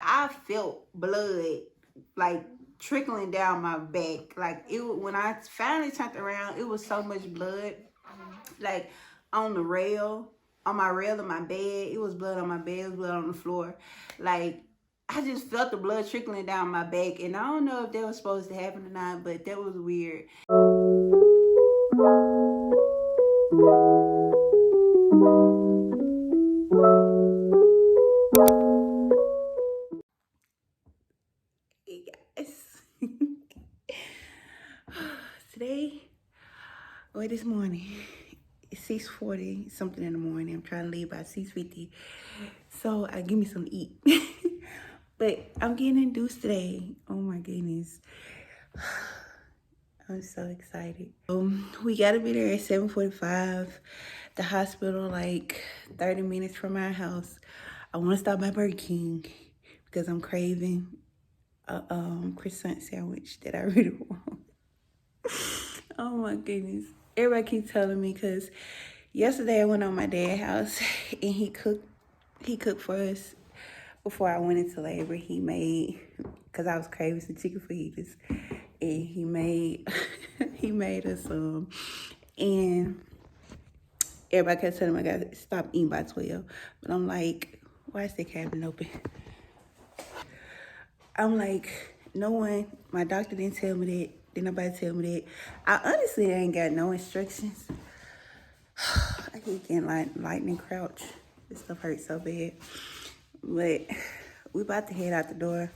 I felt blood like trickling down my back. Like when I finally turned around, it was so much blood. Like on the rail, on my rail of my bed, it was blood on my bed, it was blood on the floor. Like I just felt the blood trickling down my back, and I don't know if that was supposed to happen or not, but that was weird. Hey guys. Today, or this morning, it's 6:40 something in the morning. I'm trying to leave by 6:50, so I give me some to eat. But I'm getting induced today. Oh my goodness, I'm so excited. We gotta be there at 7:45. The hospital like 30 minutes from our house. I want to stop by Burger King because I'm craving a croissant sandwich that I really want. Oh my goodness. Everybody keeps telling me because yesterday I went on my dad's house and he cooked for us before I went into labor. He made, because I was craving some chicken fajitas, and he made us some, and everybody kept telling me I gotta stop eating by 12. But I'm like, why is the cabinet open? I'm like, no one, my doctor didn't tell me that. Didn't nobody tell me that. I honestly ain't got no instructions. I keep getting lightning crouch. This stuff hurts so bad. But we about to head out the door.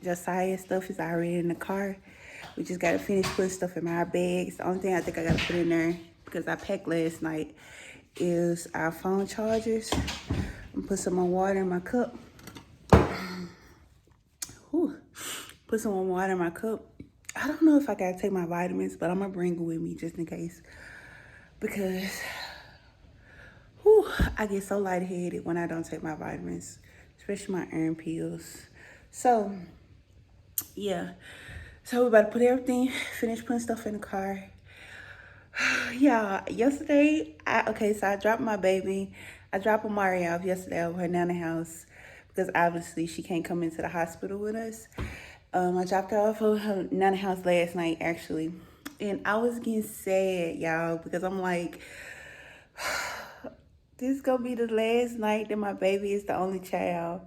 Josiah's stuff is already in the car. We just gotta finish putting stuff in my bags. The only thing I think I gotta put in there, because I packed last night, is our phone chargers. I'm gonna put some more water in my cup. Whew. Put some more water in my cup. I don't know if I gotta take my vitamins, but I'm gonna bring it with me just in case. Because I get so lightheaded when I don't take my vitamins, especially my iron pills. So, yeah. So we're about to put everything, finish putting stuff in the car. Yeah, yesterday, so I dropped my baby. I dropped Amari off yesterday over her nana house because obviously she can't come into the hospital with us. I dropped her off over her nana house last night, actually. And I was getting sad, y'all, because I'm like, this is gonna be the last night that my baby is the only child.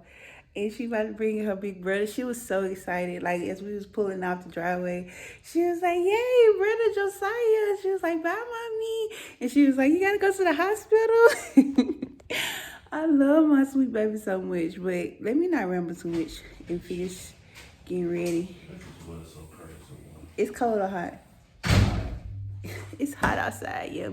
And she about to bring her big brother. She was so excited. Like, as we was pulling off the driveway, she was like, yay, brother Josiah. She was like, bye, mommy. And she was like, you gotta go to the hospital. I love my sweet baby so much. But let me not ramble too much and finish getting ready. It's cold or hot? It's hot outside, yeah.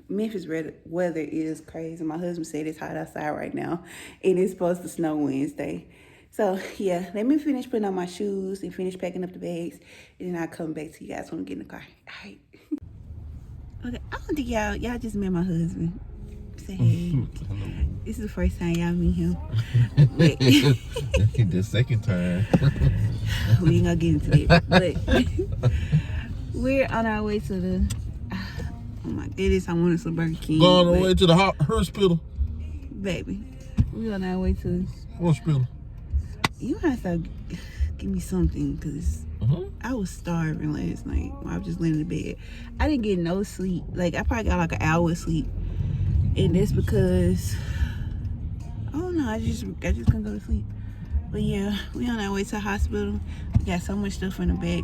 Memphis weather is crazy. My husband said it's hot outside right now, and it's supposed to snow Wednesday. So, yeah, let me finish putting on my shoes and finish packing up the bags, and then I'll come back to you guys when I get in the car. All right. Okay, I don't think y'all just met my husband. Say hey. This is the first time y'all meet him. The second time. We ain't gonna get into that. But we're on our way to the... Oh my goodness, I wanted some Burger King. Going on the way to the hospital. Baby, we on our way to... Hospital. You have to give me something, because I was starving last night when I was just laying in the bed. I didn't get no sleep. Like, I probably got like an hour of sleep. And that's because, I don't know, I just couldn't go to sleep. But yeah, we on our way to the hospital. We got so much stuff in the back.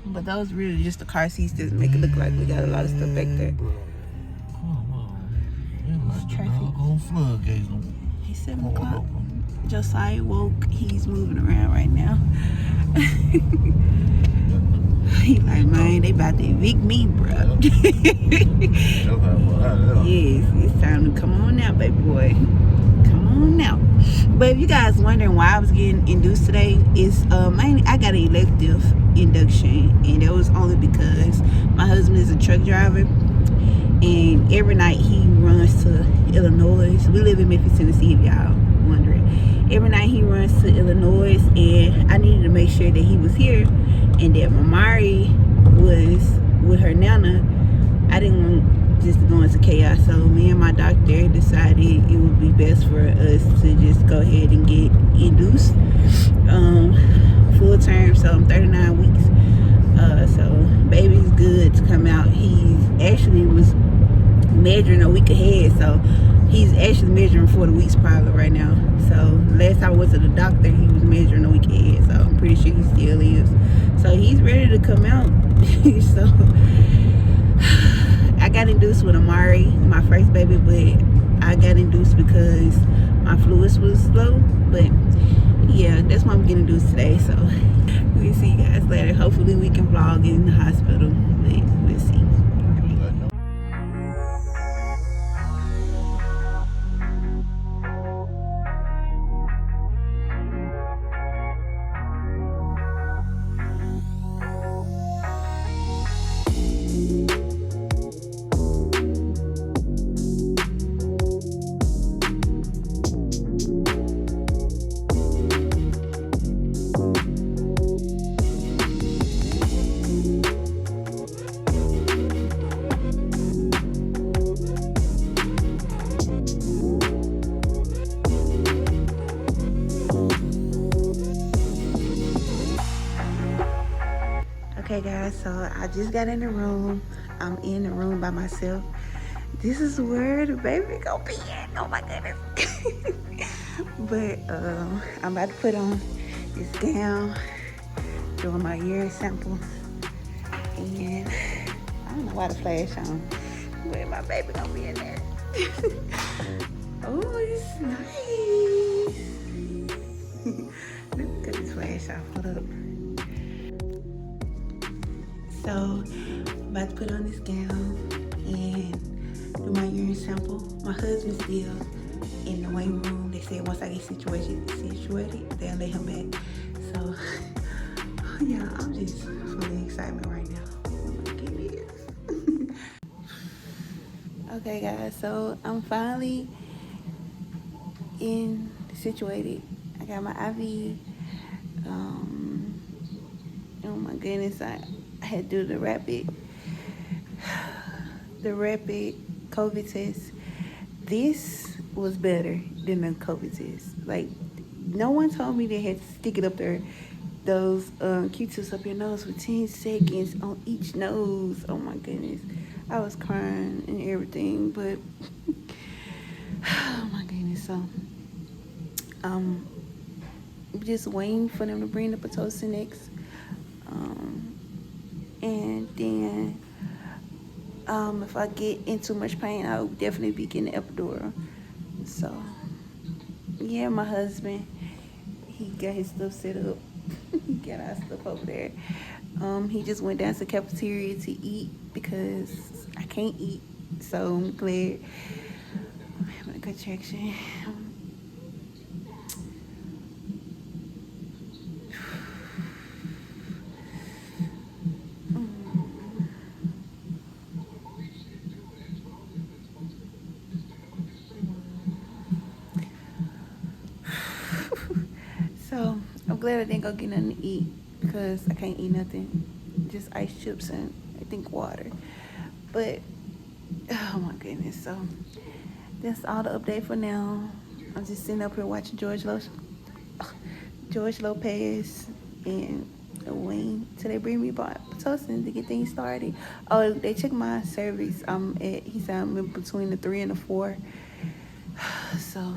But those really just the car seats that make it look like we got a lot of stuff back there. It's traffic. It's 7 o'clock. Josiah woke. He's moving around right now. He's like, man, they about to evict me, bro. Yes, it's time to come on now, baby boy. Come on now. But if you guys wondering why I was getting induced today, is mainly I got an elective induction, and that was only because my husband is a truck driver, and every night he runs to Illinois. We live in Memphis, Tennessee, if y'all wondering. Every night he runs to Illinois, and I needed to make sure that he was here and that Mamari was with her nana. I didn't want just go into chaos. So me and my doctor decided it would be best for us to just go ahead and get induced full term. So I'm 39 weeks. So baby's good to come out. He actually was measuring a week ahead, so he's actually measuring 40 weeks probably right now. So last time I went to the doctor, he was measuring a week ahead, so I'm pretty sure he still is. So he's ready to come out. So I got induced with Amari, my first baby, but I got induced because my fluids was low. But yeah, that's why I'm getting induced today. So we'll see you guys later. Hopefully we can vlog in the hospital, but we'll see. Okay guys, so I just got in the room. I'm in the room by myself. This is where the baby gonna be at. Oh my goodness. But I'm about to put on this gown, doing my urine sample, and I don't know why the flash on, but my baby gonna be in there. Oh, it's nice. Look at this flash off. Hold up. So I'm about to put on this gown and do my urine sample. My husband's still in the waiting room. They said once I get situated, they'll let him back. So yeah, I'm just full of excitement right now. Give me this. Okay guys, so I'm finally situated. I got my IV. Oh my goodness, I had to do the rapid COVID test. This was better than the COVID test. Like, no one told me they had to stick it up there, those Q-tips up your nose for 10 seconds on each nose. Oh my goodness, I was crying and everything, but oh my goodness. So just waiting for them to bring the Pitocin next. And then if I get in too much pain, I'll definitely be getting the epidural. So yeah, my husband, he got his stuff set up. He got our stuff over there. He just went down to the cafeteria to eat because I can't eat, so I'm glad I'm having a good traction. So I'm glad I didn't go get nothing to eat because I can't eat nothing, just ice chips and I think water. But oh my goodness, so that's all the update for now. I'm just sitting up here watching George Lopez and Wayne till they bring me Pitocin to get things started. Oh, they checked my cervix. He said I'm in between the 3 and the 4. So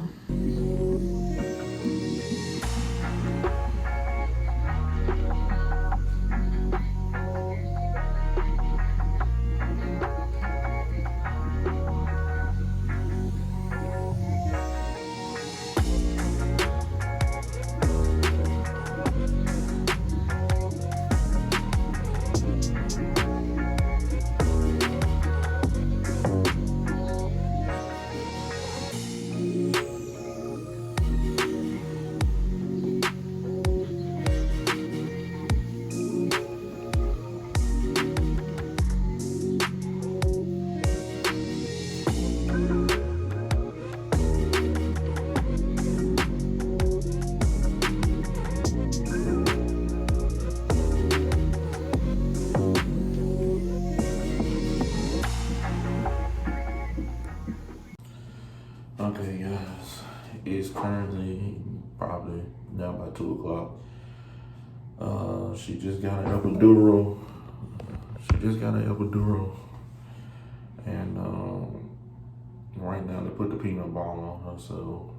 It's currently probably now about 2 o'clock. She just got an epidural. And right now they put the peanut ball on her, so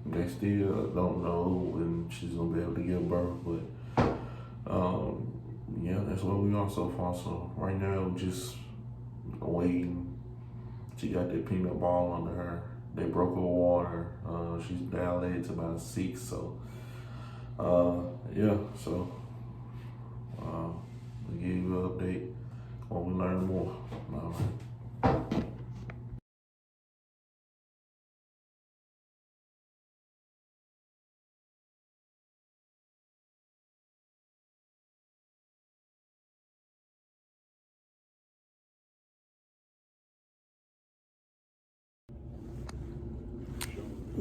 they still don't know when she's gonna be able to give birth. But yeah, that's where we are so far. So right now, just waiting. She got that peanut ball under her. They broke her water. She's dilated to about 6. So yeah. So we'll give you an update when we learn more. All right.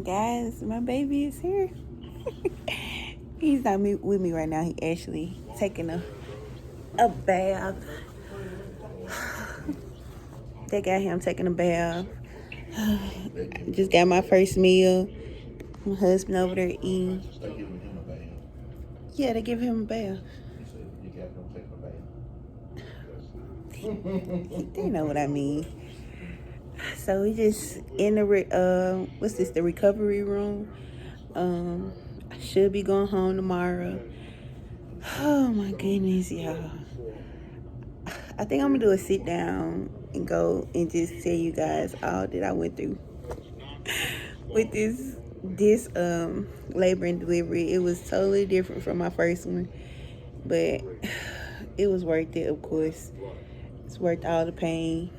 Guys, my baby is here. He's not with me right now. He actually taking a bath. They got him taking a bath. Just got my first meal. My husband over there eating. They giving him a bath. Yeah, they give him a bath. You said you got him taking a bath. They know what I mean. So we just in the what's this? The recovery room. I should be going home tomorrow. Oh my goodness, y'all. I think I'm gonna do a sit down and go and just tell you guys all that I went through with this labor and delivery. It was totally different from my first one, but it was worth it, of course. It's worth all the pain.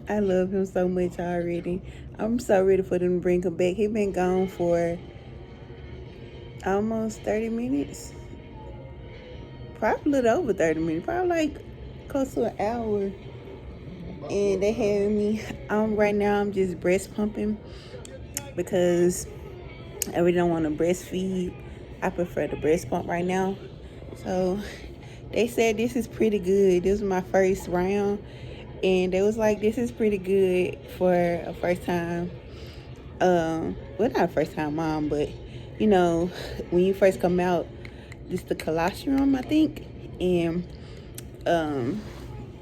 I love him so much already. I'm so ready for them to bring him back. He been gone for almost 30 minutes. Probably a little over 30 minutes. Probably like close to an hour. And they had me. Right now I'm just breast pumping because I really don't want to breastfeed. I prefer the breast pump right now. So they said this is pretty good. This was my first round. And they was like, this is pretty good for a first time. Well, not a first time mom, but you know, when you first come out, this the colostrum, I think. And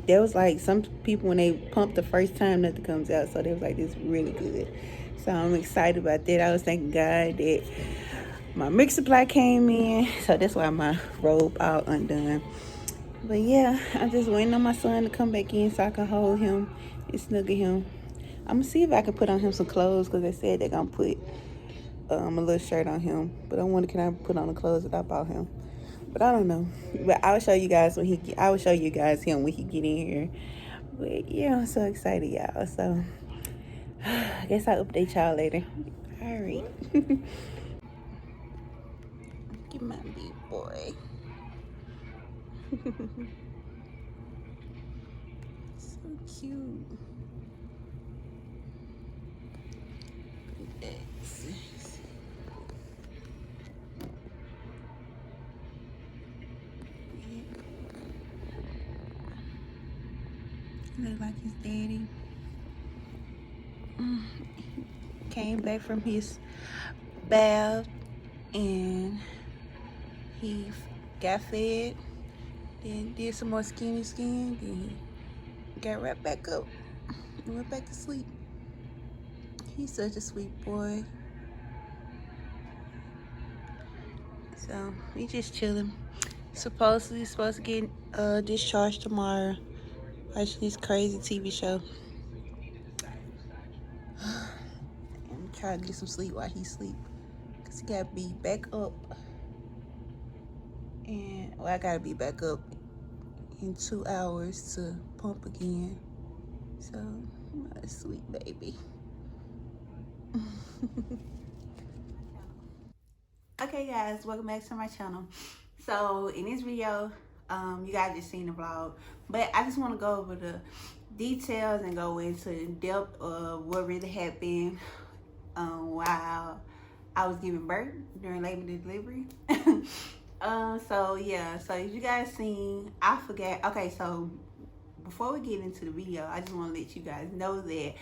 there was like some people when they pump the first time, nothing comes out. So they was like, this is really good. So I'm excited about that. I was thanking God that my milk supply came in. So that's why my robe all undone. But yeah, I'm just waiting on my son to come back in so I can hold him and snuggle him. I'm gonna see if I can put on him some clothes because they said they're gonna put a little shirt on him. But I wonder, can I put on the clothes that I bought him? But I don't know. But I'll show you guys I will show you guys him when he get in here. But yeah, I'm so excited, y'all. So I guess I'll update y'all later. All right. Get my big boy. So cute. Look like his daddy. Came back from his bath and he got fed. Then did some more skin. Then he got right back up and went back to sleep. He's such a sweet boy. So we just chilling. Supposed to get discharged tomorrow. Watching this crazy TV show. I'm trying to get some sleep while he sleep. Cause he gotta be back up. And I gotta be back up in 2 hours to pump again. So my sweet baby. Okay guys, welcome back to my channel. So in this video, you guys just seen the vlog, but I just want to go over the details and go into depth of what really happened while I was giving birth during labor and delivery. So yeah, so as you guys seen, I forgot. Okay, so before we get into the video, I just want to let you guys know that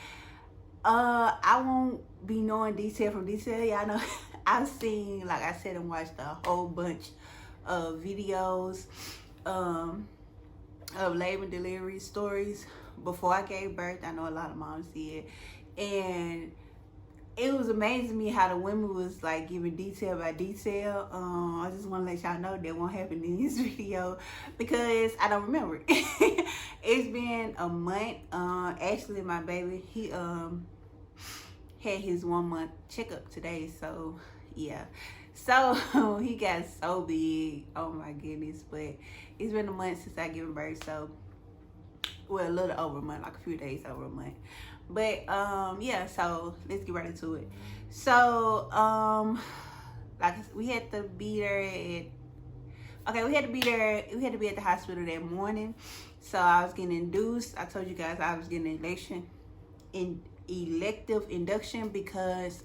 I won't be knowing detail from detail. Y'all know I've seen, like I said, and watched a whole bunch of videos um of labor and delivery stories before I gave birth. I know a lot of moms did. And it was amazing to me how the women was like giving detail by detail. I just want to let y'all know that won't happen in this video because I don't remember. It's been a month. Actually, my baby, he had his 1 month checkup today, so yeah. So he got so big. Oh my goodness! But it's been a month since I given birth, so well, a little over a month, like a few days over a month. But yeah, so let's get right into it. So like we had to be there at we had to be there. We had to be at the hospital that morning. So I was getting induced. I told you guys I was getting elective induction because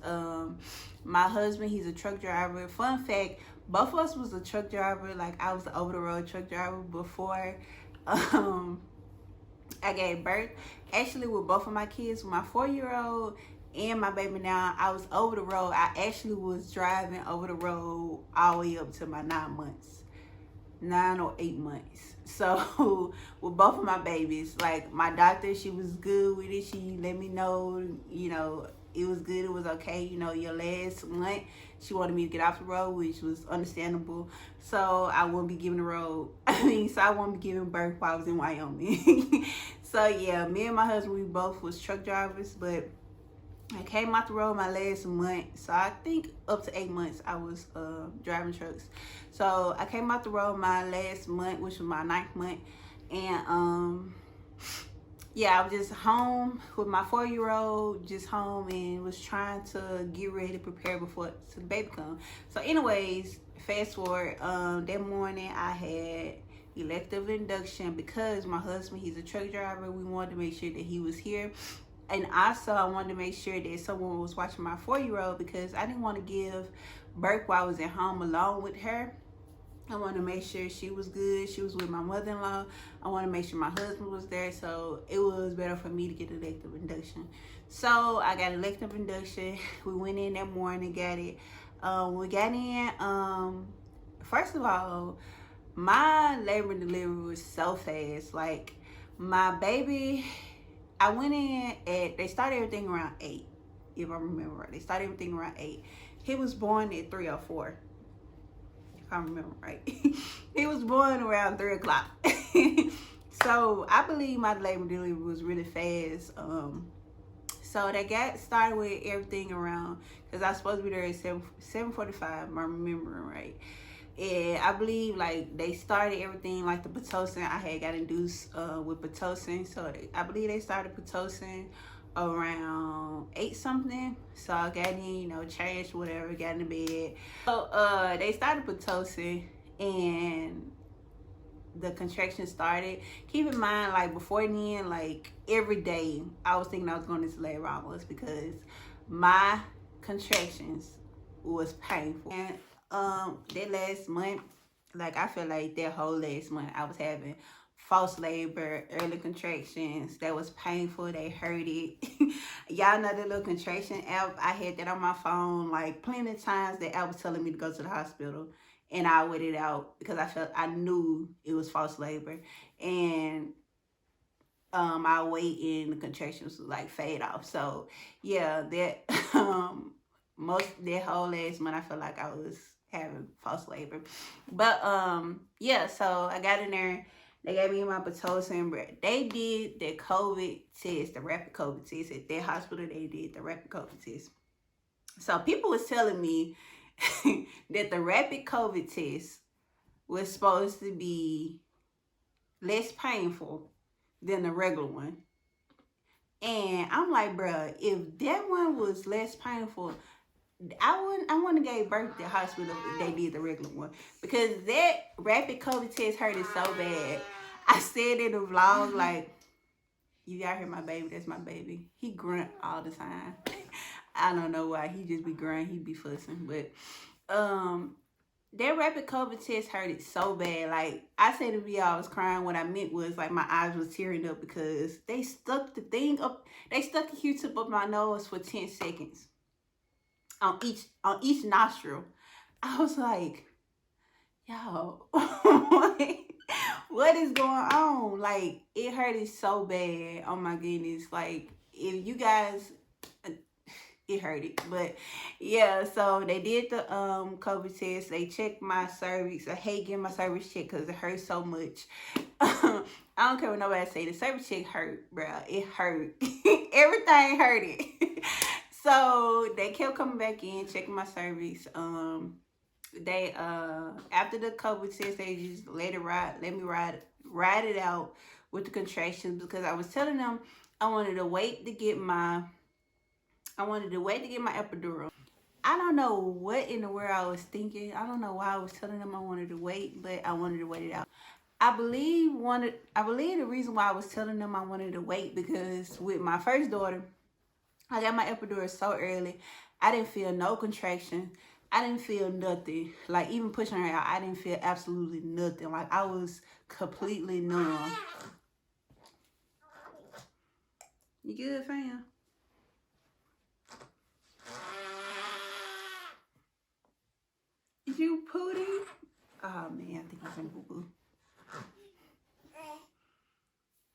my husband, he's a truck driver. Fun fact, both of us was a truck driver. Like I was the over the road truck driver before I gave birth. Actually, with both of my kids, with my 4-year-old and my baby now, I was over the road. I actually was driving over the road all the way up to my 9 or 8 months. So with both of my babies, like my doctor, she was good with it. She let me know, you know, it was good, it was okay. You know, your last month, she wanted me to get off the road, which was understandable. So I wouldn't be giving the road. So I wouldn't be giving birth while I was in Wyoming. So yeah, me and my husband, we both was truck drivers, but I came out the road my last month. So I think up to 8 months I was driving trucks. So I came out the road my last month, which was my 9th month. And yeah, I was just home with my 4-year-old, just home, and was trying to get ready to prepare before the baby come. So anyways, fast forward, that morning I had elective induction because my husband, he's a truck driver. We wanted to make sure that he was here. And also I wanted to make sure that someone was watching my 4-year-old because I didn't want to give birth while I was at home alone with her. I wanted to make sure she was good. She was with my mother-in-law. I want to make sure my husband was there. So it was better for me to get elective induction. So I got elective induction. We went in that morning, got it. We got in. First of all, my labor and delivery was so fast. Like my baby, I went in they started everything around 8, if I remember right. They started everything around 8. He was born at 3 or 4. I remember right. He was born around 3 o'clock. So I believe my labor delivery was really fast. So they got started with everything around, because I was supposed to be there at 7:45, if I'm remembering right. And I believe like they started everything like the Pitocin. I had got induced with Pitocin. So I believe they started Pitocin around 8 something. So I got in, you know, changed, whatever, got in the bed. So they started Pitocin and the contractions started. Keep in mind, like before then, like every day I was thinking I was going into labor almost, because my contractions was painful. And that last month, like I feel like that whole last month I was having false labor, early contractions. That was painful. They hurt it. Y'all know the little contraction app. I had that on my phone like plenty of times. That app was telling me to go to the hospital, and I waited out because I knew it was false labor. And I wait and the contractions was like fade off. So yeah, that that whole last month I felt like I was having false labor. But yeah, so I got in there. They gave me my Pitocin. They did the COVID test, the rapid COVID test at their hospital. They did the rapid COVID test. So people was telling me that the rapid COVID test was supposed to be less painful than the regular one. And I'm like, bruh, if that one was less painful, I wouldn't have gave birth at the hospital if they did the regular one, because that rapid COVID test hurted so bad. I said in the vlog, like, you gotta hear my baby. That's my baby. He grunt all the time. I don't know why. He just be grunting. He be fussing. But that rapid COVID test hurted so bad. Like I said to me, I was crying. What I meant was like my eyes was tearing up because they stuck the thing up. They stuck the Q-tip up my nose for 10 seconds on each nostril. I was like, yo, what is going on? Like it hurted so bad. Oh my goodness. Like if you guys, it hurted. But yeah, so they did the COVID test. They checked my cervix. I hate getting my cervix checked because it hurts so much. I don't care what nobody say. The cervix check hurt, bro. It hurt. Everything hurted. So they kept coming back in, checking my cervix. They after the COVID test, they just let me ride it out with the contractions because I was telling them I wanted to wait to get my epidural. I don't know what in the world I was thinking. I don't know why I was telling them I wanted to wait, but I wanted to wait it out. I believe the reason why I was telling them I wanted to wait because with my first daughter, I got my epidural so early. I didn't feel no contraction. I didn't feel nothing. Like even pushing her out, I didn't feel absolutely nothing. Like I was completely numb. You good, fam? Is you pooty? Oh man, I think he's in boo boo.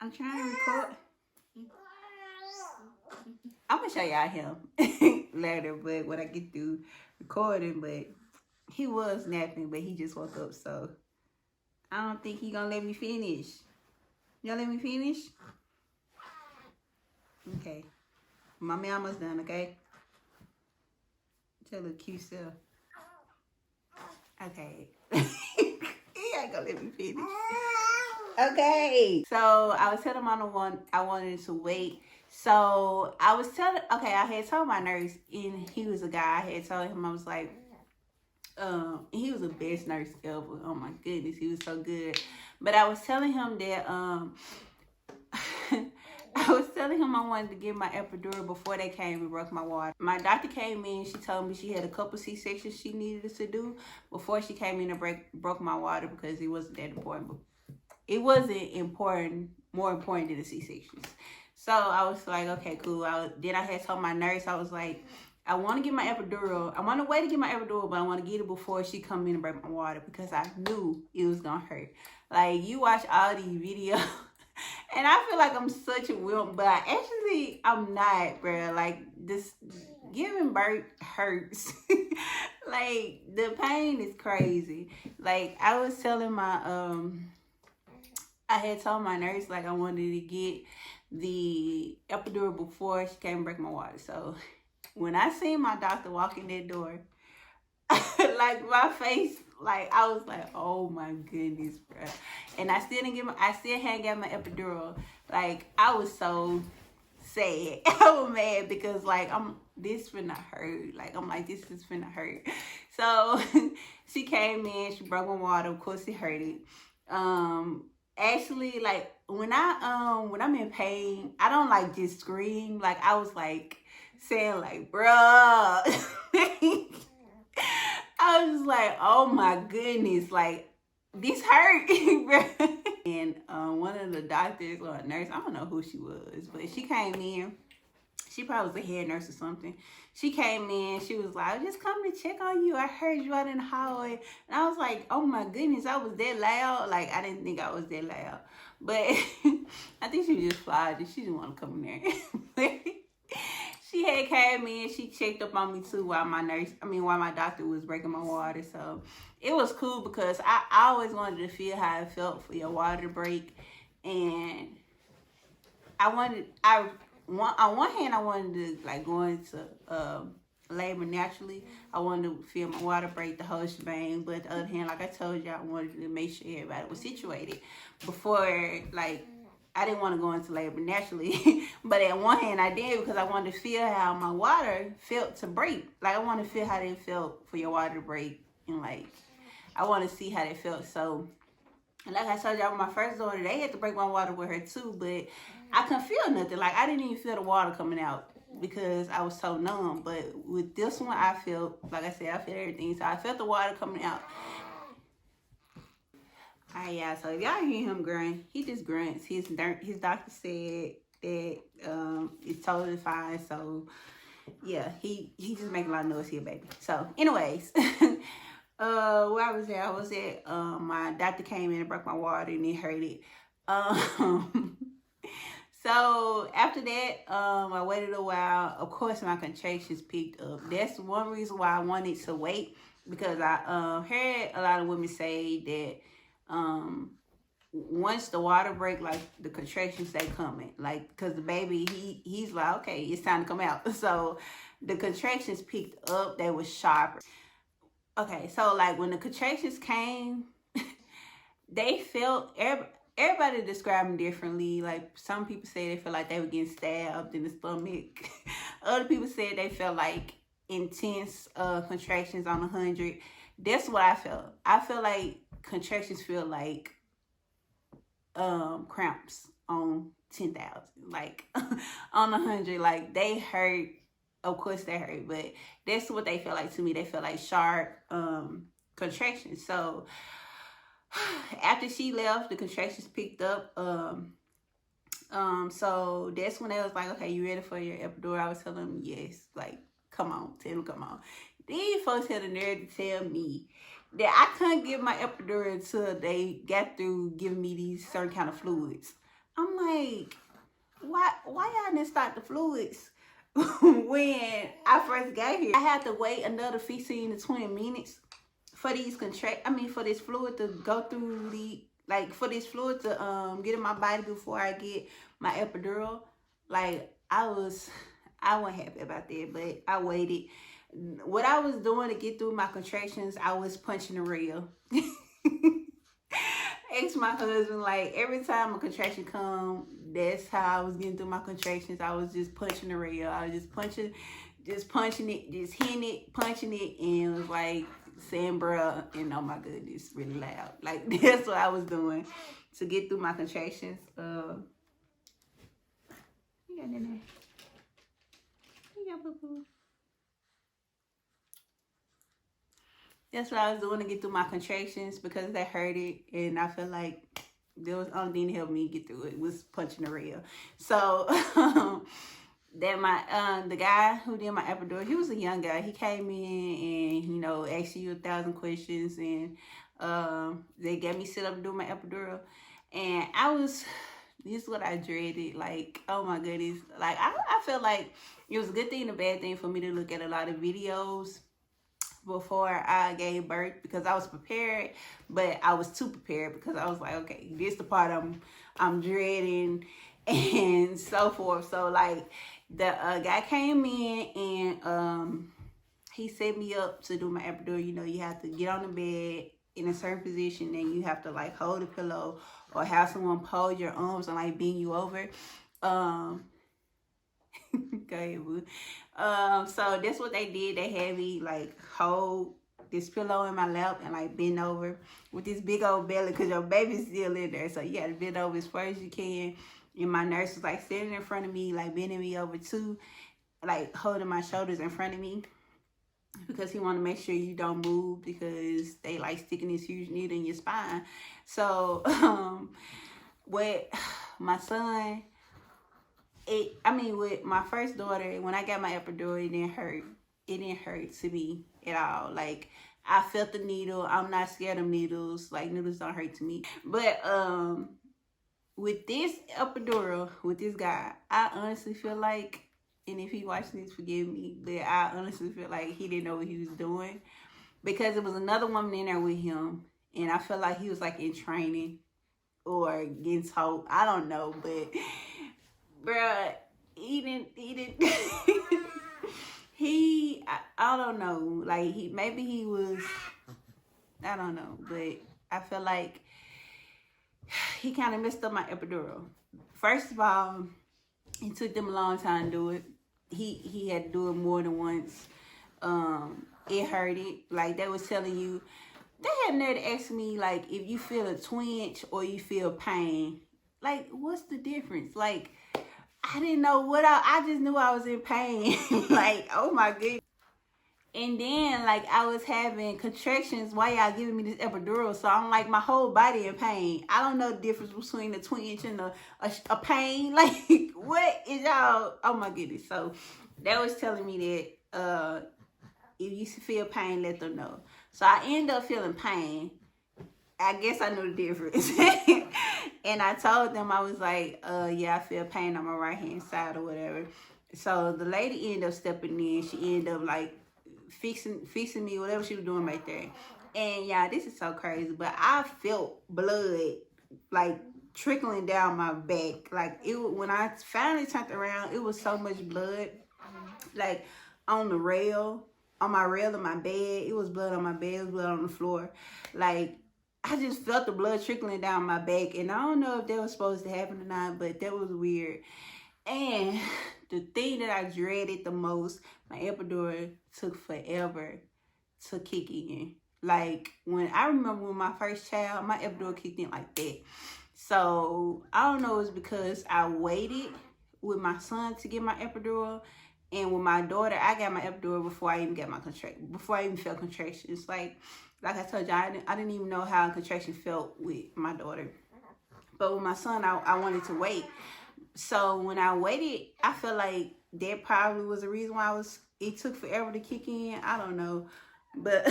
I'm trying to record. I'm gonna show y'all him later, but when I get through recording, but he was napping, but he just woke up, so I don't think he gonna let me finish. Y'all let me finish? Okay. Mommy almost done, okay? Tell a cute self. Okay. He ain't gonna let me finish. Okay. So I was telling him I wanted to wait. So I had told my nurse, and he was a guy. I had told him, I was like, he was the best nurse ever. Oh my goodness, he was so good. But I was telling him that I was telling him I wanted to get my epidural before they came and broke my water. My doctor came in. She told me she had a couple C-sections she needed to do before she came in and broke my water because it wasn't that important. It wasn't more important than the C-sections. So I was like, okay, cool. Then I had told my nurse, I was like, I want to get my epidural. I want to wait to get my epidural, but I want to get it before she come in and break my water because I knew it was going to hurt. Like, you watch all these videos, and I feel like I'm such a wimp, but I'm not, bro. Like, this giving birth hurts. Like, the pain is crazy. Like, I was telling I had told my nurse, like, I wanted to get the epidural before she came and break my water. So when I seen my doctor walk in that door, like my face, like I was like, oh my goodness, bro. And I still hadn't got my epidural. Like I was so sad. I was mad because like this finna hurt. Like I'm like, this is finna hurt. So she came in, she broke my water. Of course it hurted. Actually, like when I'm in pain, I don't like just scream. Like I was like saying like, bruh. I was just like, oh my goodness, like this hurt, bruh. And one of the doctors or a nurse, I don't know who she was, but she came in. She probably was a head nurse or something. She came in. She was like, I just come to check on you. I heard you out in the hallway. And I was like, oh my goodness, I was that loud. Like, I didn't think I was that loud. But I think she was just fly. She didn't want to come in there. She had came in. She checked up on me too while my doctor was breaking my water. So it was cool because I always wanted to feel how it felt for your water to break. And on one hand, I wanted to like go into labor naturally. I wanted to feel my water break, the whole shebang. But the other hand, like I told you, I wanted to make sure everybody was situated before, like, I didn't want to go into labor naturally. But at one hand, I did because I wanted to feel how my water felt to break. Like, I want to feel how it felt for your water to break. And, like, I want to see how it felt. So, like I told y'all, with my first daughter, they had to break my water with her too. But I couldn't feel nothing. Like, I didn't even feel the water coming out. because I was so numb. But with this one, I felt, like I said, I felt everything. So I felt the water coming out. Yeah, so if y'all hear him grunt, he just grunts. His doctor said that it's totally fine. So yeah, he just making a lot of noise here, baby. So anyways, where I was at, my doctor came in and broke my water and it hurt it. So after that, I waited a while. Of course, my contractions picked up. That's one reason why I wanted to wait, because I heard a lot of women say that once the water break, like the contractions stay coming, like because the baby he's like, okay, it's time to come out. So the contractions picked up. They were sharper. Okay, so like when the contractions came, they felt everybody described them differently. Like some people say they felt like they were getting stabbed in the stomach. Other people said they felt like intense contractions on 100. That's what I felt. I feel like contractions feel like cramps on 10,000, like on 100. Like they hurt. Of course they hurt, but that's what they feel like to me. They feel like sharp contractions. So after she left, the contractions picked up. So that's when they was like, okay, you ready for your epidural? I was telling them yes. Like, come on, tell them, come on. These folks had the nerve to tell me that I couldn't give my epidural until they got through giving me these certain kind of fluids. I'm like, why y'all didn't start the fluids when I first got here? I had to wait another 15 to 20 minutes for these for this fluid to go through for this fluid to get in my body before I get my epidural. Like I wasn't happy about that, but I waited. What I was doing to get through my contractions, I was punching the rail. Asked my husband, like every time a contraction come, that's how I was getting through my contractions. I was just punching the rail. I was just punching it, just hitting it, punching it, and it was like saying bruh, and oh my goodness, really loud. Like that's what I was doing to get through my contractions. You got in there. You got boo-boo. That's what I was doing to get through my contractions because they hurt it, and I feel like there was only thing to help me get through it was punching the rail. So that the guy who did my epidural, he was a young guy. He came in and asked you 1,000 questions, and they got me set up to do my epidural, and this is what I dreaded. Like, oh my goodness, like I felt like it was a good thing and a bad thing for me to look at a lot of videos before I gave birth, because I was prepared, but I was too prepared because I was like, okay, this the part I'm dreading and so forth. So like the guy came in and he set me up to do my epidural. You have to get on the bed in a certain position, and you have to like hold a pillow or have someone hold your arms and like bend you over. Go ahead, boo. So that's what they did. They had me like hold this pillow in my lap and like bend over with this big old belly, because your baby's still in there. So you gotta bend over as far as you can. And my nurse was like standing in front of me, like bending me over too, like holding my shoulders in front of me, because he wanted to make sure you don't move, because they like sticking this huge needle in your spine. So with my son, with my first daughter, when I got my epidural, it didn't hurt. It didn't hurt to me at all. Like, I felt the needle. I'm not scared of needles. Like, needles don't hurt to me. But with this epidural, with this guy, I honestly feel like, and if he watching this, forgive me, but I honestly feel like he didn't know what he was doing, because there was another woman in there with him, and I feel like he was like in training or getting taught. I don't know, but bruh, he didn't I don't know, like maybe he was, I don't know, but I feel like he kind of messed up my epidural. First of all, it took them a long time to do it. He had to do it more than once. It hurted. Like, they was telling you, they had nerve to ask me, like, if you feel a twinge or you feel pain. Like, what's the difference? Like, I didn't know what I just knew I was in pain. Like, oh my goodness. And then, like, I was having contractions while y'all giving me this epidural. So I'm like, my whole body in pain. I don't know the difference between a twinge and a pain. Like, what is y'all? Oh my goodness. So that was telling me that if you feel pain, let them know. So I ended up feeling pain. I guess I knew the difference. And I told them, I was like, yeah, I feel pain on my right hand side or whatever. So the lady ended up stepping in. She ended up like fixing me, whatever she was doing right there. And yeah, this is so crazy, but I felt blood like trickling down my back. Like it when I finally turned around, it was so much blood. Like on the rail, on my rail of my bed, it was blood on my bed, it was blood on the floor. Like I just felt the blood trickling down my back, and I don't know if that was supposed to happen or not, but that was weird. And the thing that I dreaded the most, my epidural took forever to kick in. Like when I remember when my first child, my epidural kicked in like that. So I don't know, it's because I waited with my son to get my epidural, and with my daughter, I got my epidural before I even got my contraction, before I even felt contractions. Like I told you, I didn't even know how a contraction felt with my daughter. But with my son, I wanted to wait. So when I waited, I felt like that probably was the reason why it took forever to kick in. I don't know. But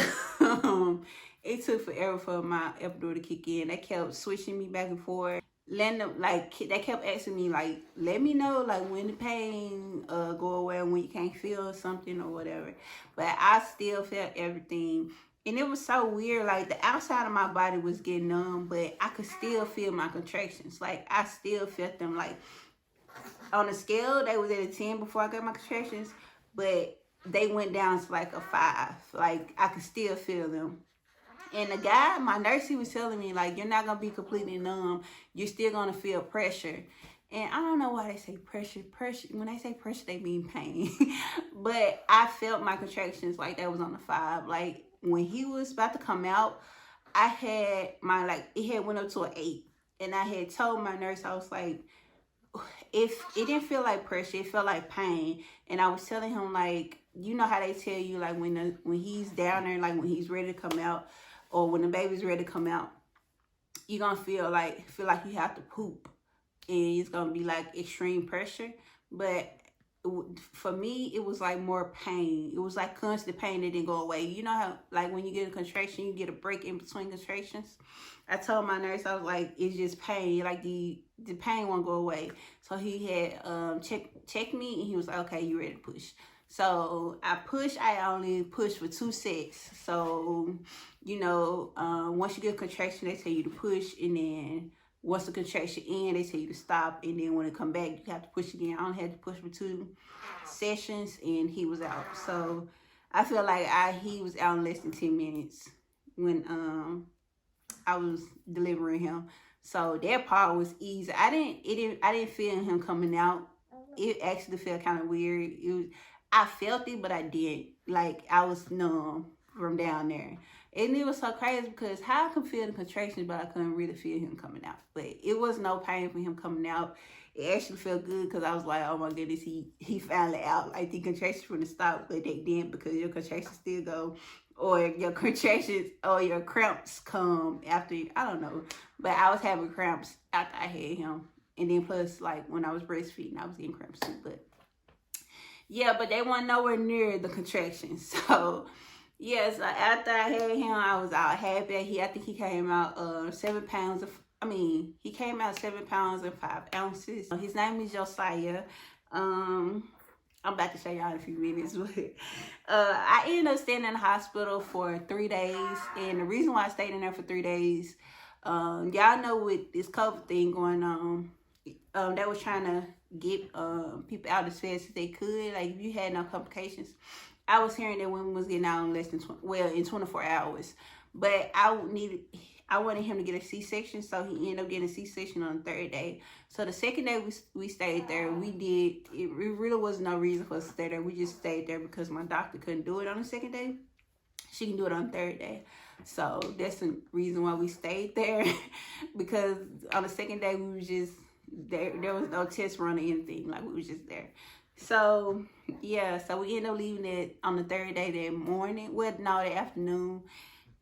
it took forever for my epidural to kick in. They kept switching me back and forth. Letting them, like, they kept asking me, like, let me know, like, when the pain go away, when you can't feel something or whatever. But I still felt everything. And it was so weird. Like, the outside of my body was getting numb, but I could still feel my contractions. Like, I still felt them. Like, on a scale, they was at a 10 before I got my contractions, but they went down to like a 5. Like, I could still feel them. And the guy, my nurse, he was telling me, like, you're not going to be completely numb. You're still going to feel pressure. And I don't know why they say pressure. Pressure. When they say pressure, they mean pain. But I felt my contractions like that was on the 5. Like, when he was about to come out, I had my, like, it had went up to an 8. And I had told my nurse, I was like, if it didn't feel like pressure, it felt like pain. And I was telling him, like, you know how they tell you, like, when he's down there, like, when he's ready to come out, or when the baby's ready to come out, you're gonna feel like you have to poop, and it's gonna be like extreme pressure. But for me, it was like more pain. It was like constant pain that didn't go away. You know how, like, when you get a contraction, you get a break in between contractions. I told my nurse, I was like, it's just pain. Like, the pain won't go away. So he had checked me, and he was like, okay, you ready to push. So I only pushed for 2 sets. So, you know, once you get a contraction, they tell you to push, and then once the contraction ends, they tell you to stop, and then when it come back, you have to push again. I only had to push for 2 sessions, and he was out. So I feel like he was out in less than 10 minutes when I was delivering him. So that part was easy. I didn't feel him coming out. It actually felt kind of weird. I felt it, but I didn't. Like, I was numb from down there. And it was so crazy because how I could feel the contractions, but I couldn't really feel him coming out. But it was no pain for him coming out. It actually felt good because I was like, oh my goodness, he finally out. Like, the contractions wouldn't stop, but they didn't, because your contractions still go. Or your contractions or your cramps come after I don't know. But I was having cramps after I had him. And then plus, like, when I was breastfeeding, I was getting cramps too. But yeah, but they weren't nowhere near the contractions. So yeah, so after I had him, I was out happy. I think he came out 7 pounds of, he came out 7 pounds and 5 ounces. His name is Josiah. I'm about to show y'all in a few minutes, but I ended up staying in the hospital for 3 days. And the reason why I stayed in there for 3 days, y'all know with this COVID thing going on, they was trying to get people out as fast as they could. Like, if you had no complications, I was hearing that women was getting out in less than in 24 hours. But I wanted him to get a C-section, so he ended up getting a C-section on the 3rd day. So the 2nd day we stayed there, it really was no reason for us to stay there. We just stayed there because my doctor couldn't do it on the 2nd day. She can do it on the 3rd day. So that's the reason why we stayed there. Because on the 2nd day, we were just there was no test run or anything. Like, we was just there. So yeah, so we ended up leaving it on the third day that morning. Well, no, the afternoon.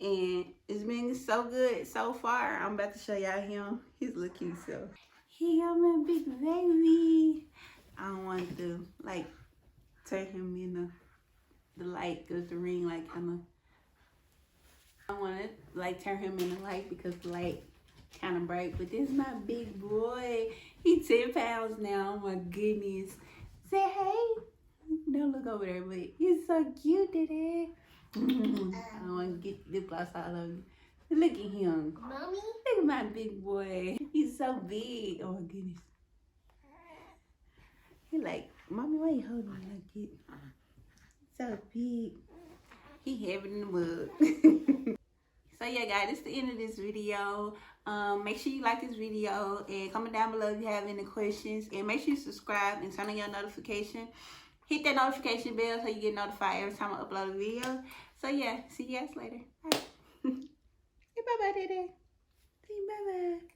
And it's been so good so far. I'm about to show y'all him. He's a little cute, so. Here go my big baby. I don't want to, like, turn him in the light, because the ring, like, kind of. I don't want to, like, turn him in the light because the light kind of bright. But this is my big boy. He's 10 pounds now. Oh, my goodness. Say hey. Don't look over there, but he's so cute, Daddy. I don't want to get lip gloss all over you. Look at him. Mommy? Look at my big boy. He's so big. Oh my goodness. He like, Mommy, why you holding me like it? So big. He heavy in the mug. So yeah, guys, this is the end of this video. Make sure you like this video and comment down below if you have any questions. And make sure you subscribe and turn on your notification. Hit that notification bell so you get notified every time I upload a video. So yeah, see you guys later. Bye. Say bye-bye, Daddy. Say bye-bye.